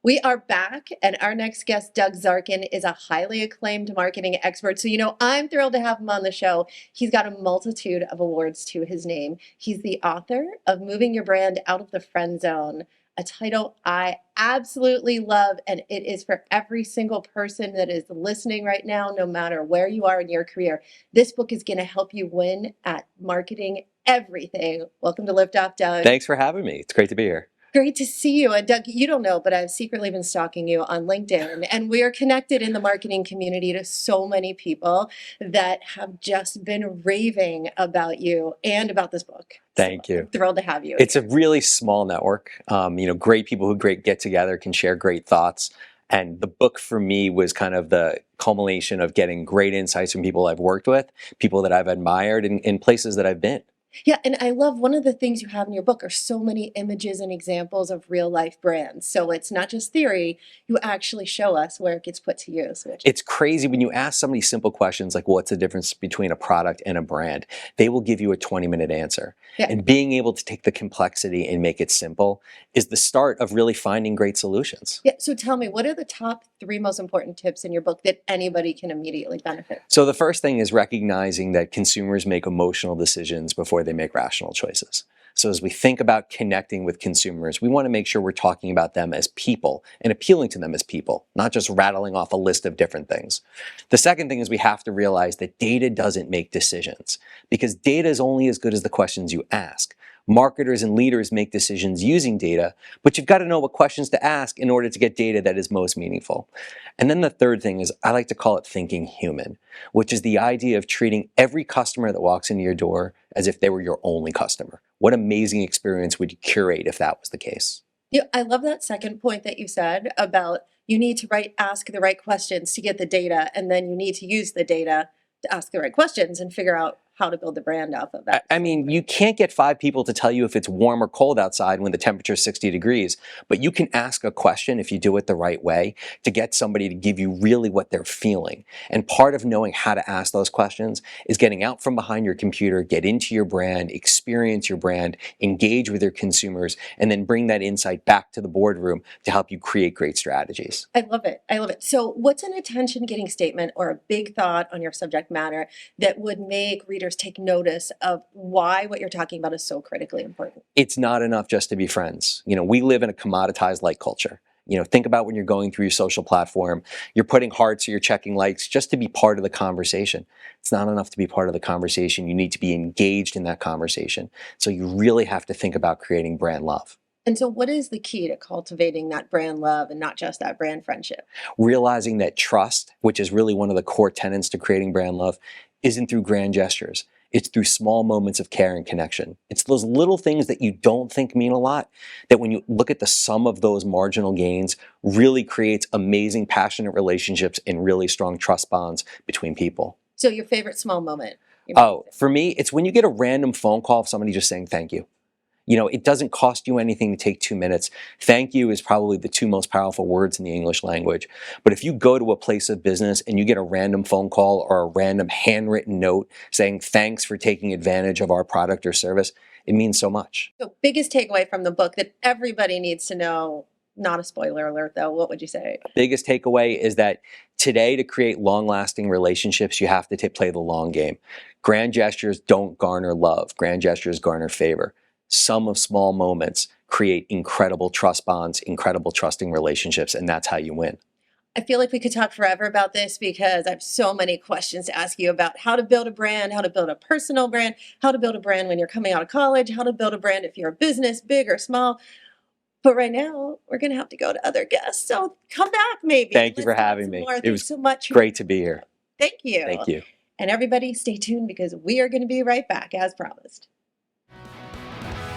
We are back, and our next guest, Doug Zarkin, is a highly acclaimed marketing expert. So, I'm thrilled to have him on the show. He's got a multitude of awards to his name. He's the author of Moving Your Brand Out of the Friend Zone, a title I absolutely love, and it is for every single person that is listening right now, no matter where you are in your career. This book is going to help you win at marketing everything. Welcome to Liftoff, Doug. Thanks for having me. It's great to be here. Great to see you. And Doug, you don't know, but I've secretly been stalking you on LinkedIn. And we are connected in the marketing community to so many people that have just been raving about you and about this book. Thank you. I'm thrilled to have you. It's a really small network. Great people who get together can share great thoughts. And the book for me was kind of the culmination of getting great insights from people I've worked with, people that I've admired, and in places that I've been. Yeah, and I love one of the things you have in your book are so many images and examples of real life brands. So it's not just theory, you actually show us where it gets put to use. It's crazy when you ask somebody simple questions like what's the difference between a product and a brand, they will give you a 20-minute answer. Yeah. And being able to take the complexity and make it simple is the start of really finding great solutions. Yeah, so tell me, what are the top 3 most important tips in your book that anybody can immediately benefit? So the first thing is recognizing that consumers make emotional decisions before they make rational choices. So as we think about connecting with consumers, we want to make sure we're talking about them as people and appealing to them as people, not just rattling off a list of different things. The second thing is we have to realize that data doesn't make decisions because data is only as good as the questions you ask. Marketers and leaders make decisions using data, but you've got to know what questions to ask in order to get data that is most meaningful. And then the third thing is I like to call it thinking human, which is the idea of treating every customer that walks into your door as if they were your only customer. What amazing experience would you curate if that was the case? Yeah, I love that second point that you said about you need to ask the right questions to get the data, and then you need to use the data to ask the right questions and figure out how to build the brand off of that. I mean, you can't get 5 people to tell you if it's warm or cold outside when the temperature is 60 degrees, but you can ask a question if you do it the right way to get somebody to give you really what they're feeling. And part of knowing how to ask those questions is getting out from behind your computer, get into your brand, experience your brand, engage with your consumers, and then bring that insight back to the boardroom to help you create great strategies. I love it. I love it. So what's an attention-getting statement or a big thought on your subject matter that would make readers take notice of why what you're talking about is so critically important? It's not enough just to be friends. We live in a commoditized like culture. Think about when you're going through your social platform, you're putting hearts or you're checking likes just to be part of the conversation. It's not enough to be part of the conversation. You need to be engaged in that conversation. So you really have to think about creating brand love. And so what is the key to cultivating that brand love and not just that brand friendship? Realizing that trust, which is really one of the core tenets to creating brand love, isn't through grand gestures. It's through small moments of care and connection. It's those little things that you don't think mean a lot, that when you look at the sum of those marginal gains, really creates amazing, passionate relationships and really strong trust bonds between people. So your favorite small moment? For me, it's when you get a random phone call of somebody just saying thank you. It doesn't cost you anything to take 2 minutes. Thank you is probably the 2 most powerful words in the English language. But if you go to a place of business and you get a random phone call or a random handwritten note saying thanks for taking advantage of our product or service, it means so much. So biggest takeaway from the book that everybody needs to know, not a spoiler alert though, what would you say? Biggest takeaway is that today to create long-lasting relationships, you have to play the long game. Grand gestures don't garner love. Grand gestures garner favor. Sum of small moments create incredible trust bonds, incredible trusting relationships, and that's how you win. I feel like we could talk forever about this because I have so many questions to ask you about how to build a brand, how to build a personal brand, how to build a brand when you're coming out of college, how to build a brand if you're a business, big or small. But right now, we're going to have to go to other guests. So come back maybe. Thank you for having me. It was so much. Great to be here. Thank you. Thank you. And everybody stay tuned because we are going to be right back as promised.